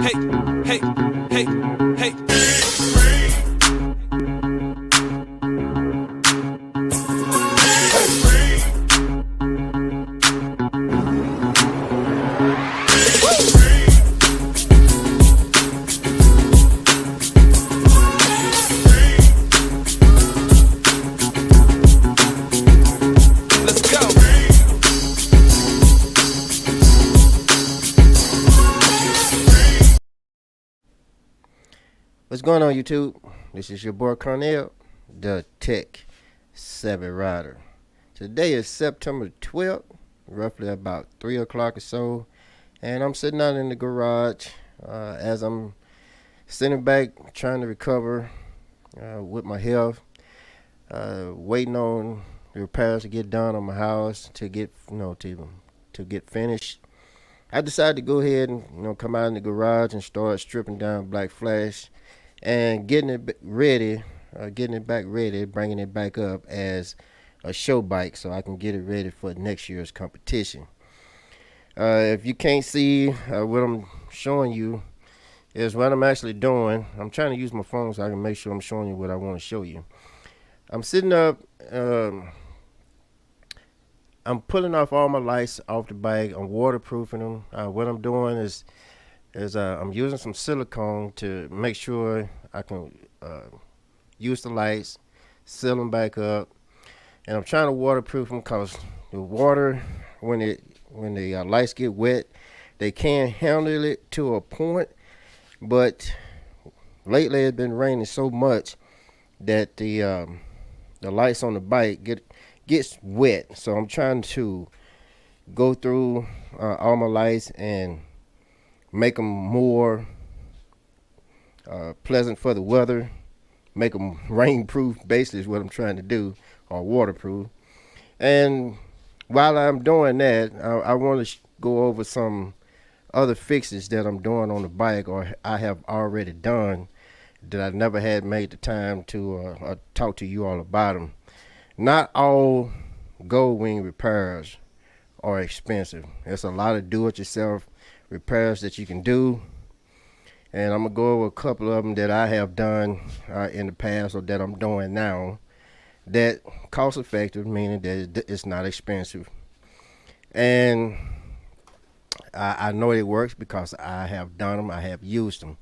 hey, hey, hey. Let's go. What's going on, YouTube? This is your boy Cornell, the Tech Savvy Rider. Today is September 12th, roughly about 3 o'clock or so, and I'm sitting out in the garage as I'm sitting back trying to recover with my health, waiting on the repairs to get done on my house to get to get finished. I decided to go ahead and come out in the garage and start stripping down Black Flash and getting it ready, getting it back ready, bringing it back up as a show bike so I can get it ready for next year's competition. If you can't see what I'm showing you is what I'm actually doing. I'm trying to use my phone so I can make sure I'm showing you what I want to show you. I'm sitting up, I'm pulling off all my lights off the bike. I'm waterproofing them. What I'm doing is I'm using some silicone to make sure I can use the lights, seal them back up, and I'm trying to waterproof them because the water, when the lights get wet, they can handle it to a point, but lately it's been raining so much that the lights on the bike gets wet. So I'm trying to go through all my lights and make them more pleasant for the weather, make them rainproof, basically is what I'm trying to do, or waterproof. And while I'm doing that, I want to go over some other fixes that I'm doing on the bike, or I have already done, that I never had made the time to talk to you all about them. Not all Goldwing repairs are expensive. There's a lot of do-it-yourself repairs that you can do, and I'm gonna go over a couple of them that I have done in the past, or that I'm doing now, that cost effective, meaning that it's not expensive, and I know it works because I have done them. I have used them.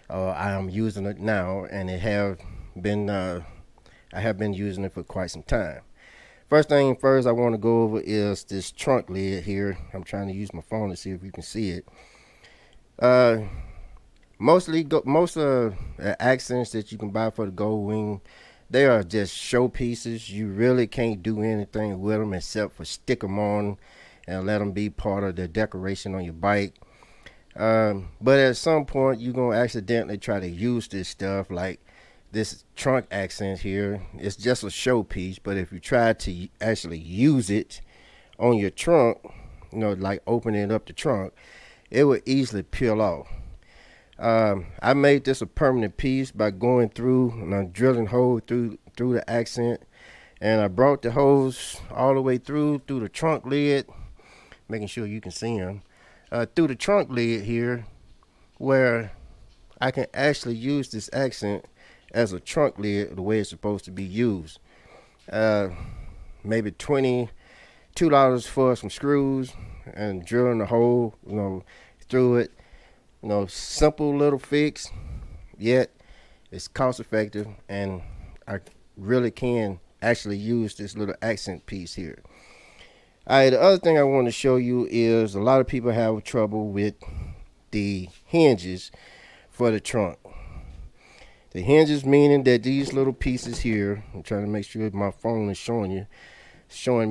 I am using it now, and I have been using it for quite some time. First thing first, I want to go over is this trunk lid here. I'm trying to use my phone to see if you can see it. Most the accents that you can buy for the Goldwing, they are just showpieces. You really can't do anything with them except for stick them on and let them be part of the decoration on your bike. But at some point, you're gonna accidentally try to use this stuff, like this trunk accent here. It's just a showpiece, but if you try to actually use it on your trunk, like opening up the trunk, it would easily peel off. I made this a permanent piece by going through and I'm drilling holes through the accent, and I brought the holes all the way through the trunk lid, making sure you can see them, through the trunk lid here, where I can actually use this accent as a trunk lid the way it's supposed to be used. Maybe $22 for some screws and drilling the hole, through it. Simple little fix, yet it's cost effective, and I really can actually use this little accent piece here. Alright, the other thing I want to show you is a lot of people have trouble with the hinges for the trunk. The hinges, meaning that these little pieces here, I'm trying to make sure my phone is showing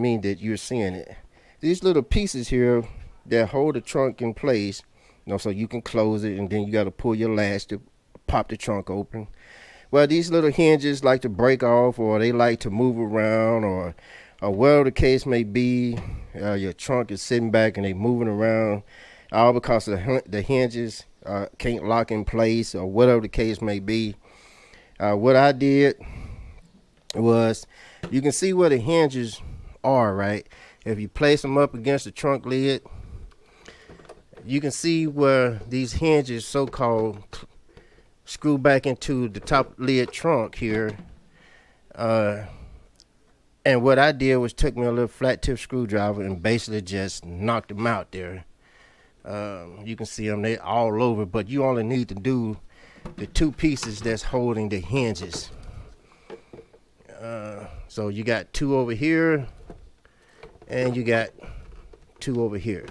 me that you're seeing it. These little pieces here that hold the trunk in place, so you can close it, and then you got to pull your latch to pop the trunk open. Well, these little hinges like to break off, or they like to move around, or whatever the case may be. Your trunk is sitting back and they moving around, all because the hinges can't lock in place, or whatever the case may be. What I did was, you can see where the hinges are, right? If you place them up against the trunk lid, you can see where these hinges so-called screw back into the top lid trunk here. And what I did was took me a little flat tip screwdriver and basically just knocked them out there. You can see them, they all over, but you only need to do the two pieces that's holding the hinges. So you got two over here and you got two over here.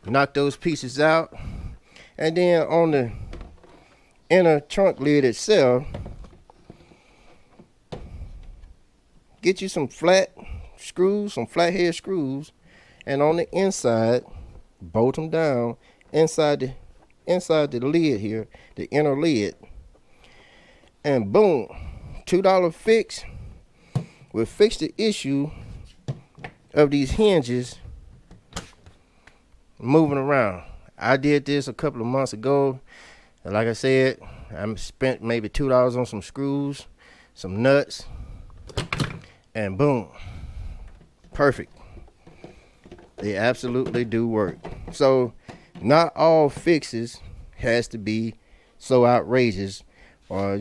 Knock those pieces out, and then on the inner trunk lid itself, get you some flat screws, some flathead screws, and on the inside, bolt them down inside the lid here, the inner lid, and boom, $2 fix will fix the issue of these hinges moving around. I did this a couple of months ago, and like I said, I spent maybe $2 on some screws, some nuts, and boom, perfect. They absolutely do work. So not all fixes has to be so outrageous, or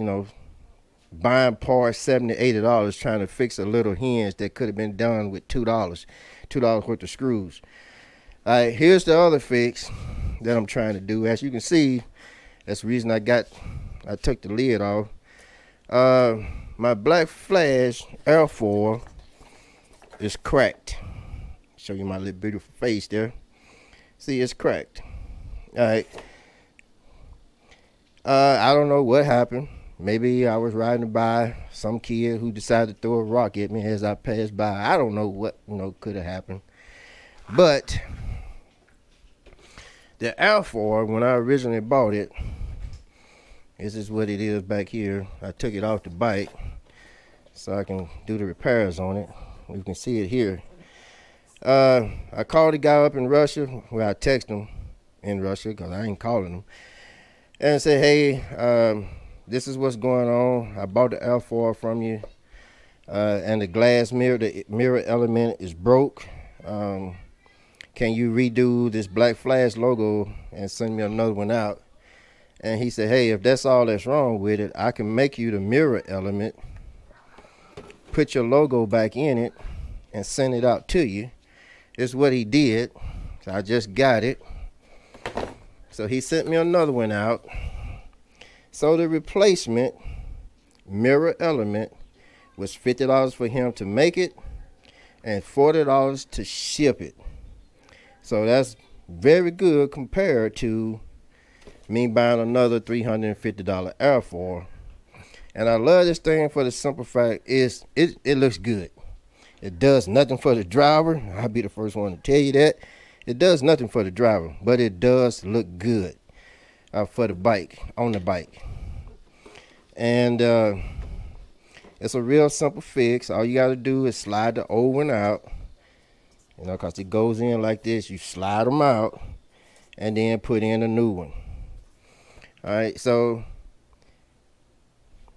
buying parts $70, $80 trying to fix a little hinge that could have been done with $2 worth of screws. All right, here's the other fix that I'm trying to do. As you can see, that's the reason I took the lid off. My black flash airfoil is cracked. Show you my little beautiful face there. See, it's cracked. All right. I don't know what happened. Maybe I was riding by some kid who decided to throw a rock at me as I passed by. I don't know what could have happened. But the airfoil, when I originally bought it, this is what it is back here. I took it off the bike so I can do the repairs on it. You can see it here. I called the guy up in Russia. Well, I texted him in Russia because I ain't calling him. And said, hey, this is what's going on. I bought the airfoil from you. And the glass mirror, the mirror element is broke. Can you redo this Black Flash logo and send me another one out? And he said, hey, if that's all that's wrong with it, I can make you the mirror element, put your logo back in it, and send it out to you. It's what he did. So I just got it. So he sent me another one out. So the replacement mirror element was $50 for him to make it and $40 to ship it. So that's very good compared to me buying another $350 airfoil. And I love this thing for the simple fact is it looks good. It does nothing for the driver. I'll be the first one to tell you that. It does nothing for the driver, but it does look good for the bike, on the bike. And it's a real simple fix. All you got to do is slide the old one out. Because it goes in like this. You slide them out and then put in a new one. All right, so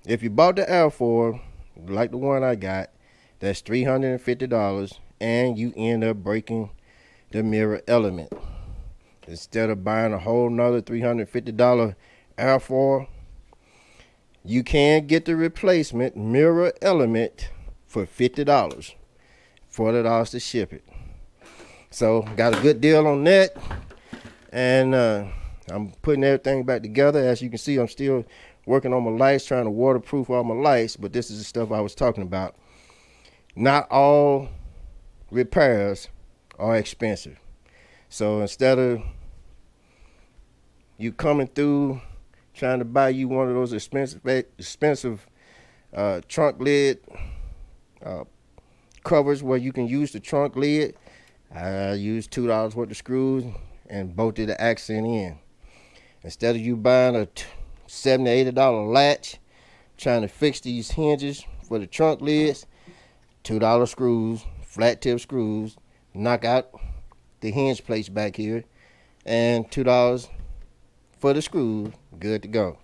if you bought the airfoil, like the one I got, that's $350, and you end up breaking the mirror element. Instead of buying a whole nother $350 airfoil, you can get the replacement mirror element for $50, $40 to ship it. So got a good deal on that, and I'm putting everything back together. As you can see, I'm still working on my lights, trying to waterproof all my lights, but this is the stuff I was talking about. Not all repairs are expensive. So instead of you coming through trying to buy you one of those expensive trunk lid covers where you can use the trunk lid, I used $2 worth of screws and bolted the accent in. Instead of you buying a $70, $80 latch, trying to fix these hinges for the trunk lids, $2 screws, flat tip screws, knock out the hinge plates back here, and $2 for the screws, good to go.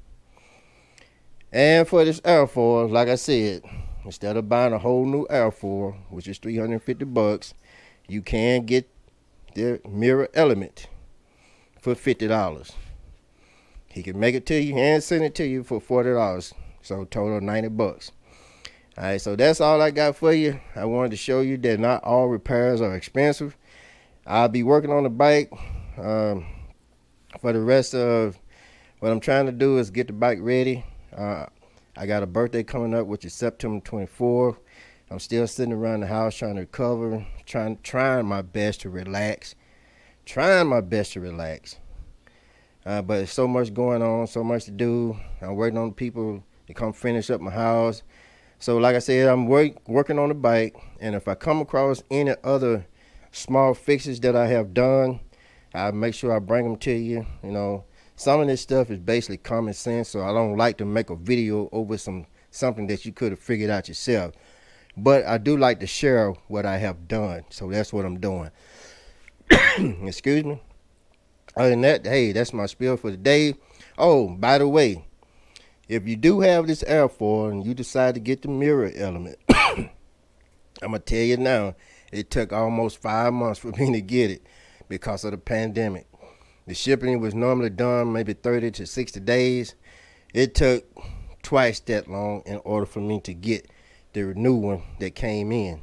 And for this airfoil, like I said, instead of buying a whole new airfoil, which is $350, you can get the mirror element for for $50. He can make it to you and send it to you for $40. So total $90. All right, so that's all I got for you. I wanted to show you that not all repairs are expensive. I'll be working on the bike for the rest of what I'm trying to do is get the bike ready. I got a birthday coming up, which is September 24th. I'm still sitting around the house trying to recover, trying my best to relax. But there's so much going on, so much to do. I'm waiting on people to come finish up my house. So like I said, I'm working on the bike, and if I come across any other small fixes that I have done, I'll make sure I bring them to you. You know, some of this stuff is basically common sense, so I don't like to make a video over something that you could have figured out yourself. But I do like to share what I have done, so that's what I'm doing. Excuse me. Other than that, hey, that's my spiel for the day. Oh, by the way, if you do have this airfoil and you decide to get the mirror element, I'm going to tell you now, it took almost 5 months for me to get it because of the pandemic. The shipping was normally done maybe 30 to 60 days. It took twice that long in order for me to get the new one that came in.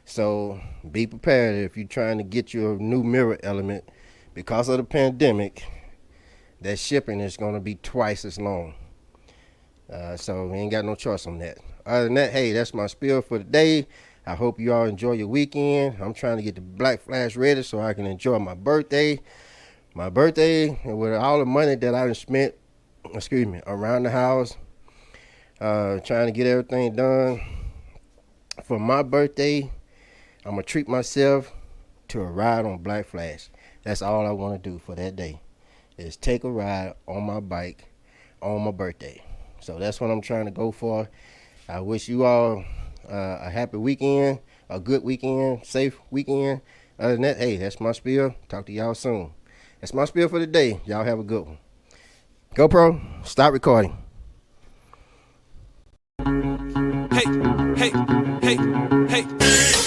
So be prepared if you're trying to get your new mirror element. Because of the pandemic, that shipping is going to be twice as long. So we ain't got no choice on that. Other than that, hey, that's my spiel for the day. I hope you all enjoy your weekend. I'm trying to get the Black Flash ready so I can enjoy my birthday. And with all the money that I spent, around the house, trying to get everything done for my birthday, I'm going to treat myself to a ride on Black Flash. That's all I want to do for that day, is take a ride on my bike on my birthday. So that's what I'm trying to go for. I wish you all a happy weekend, a good weekend, safe weekend. Other than that, hey, that's my spiel. Talk to y'all soon. That's my spiel for the day. Y'all have a good one. GoPro, stop recording. Hey, hey, hey, hey.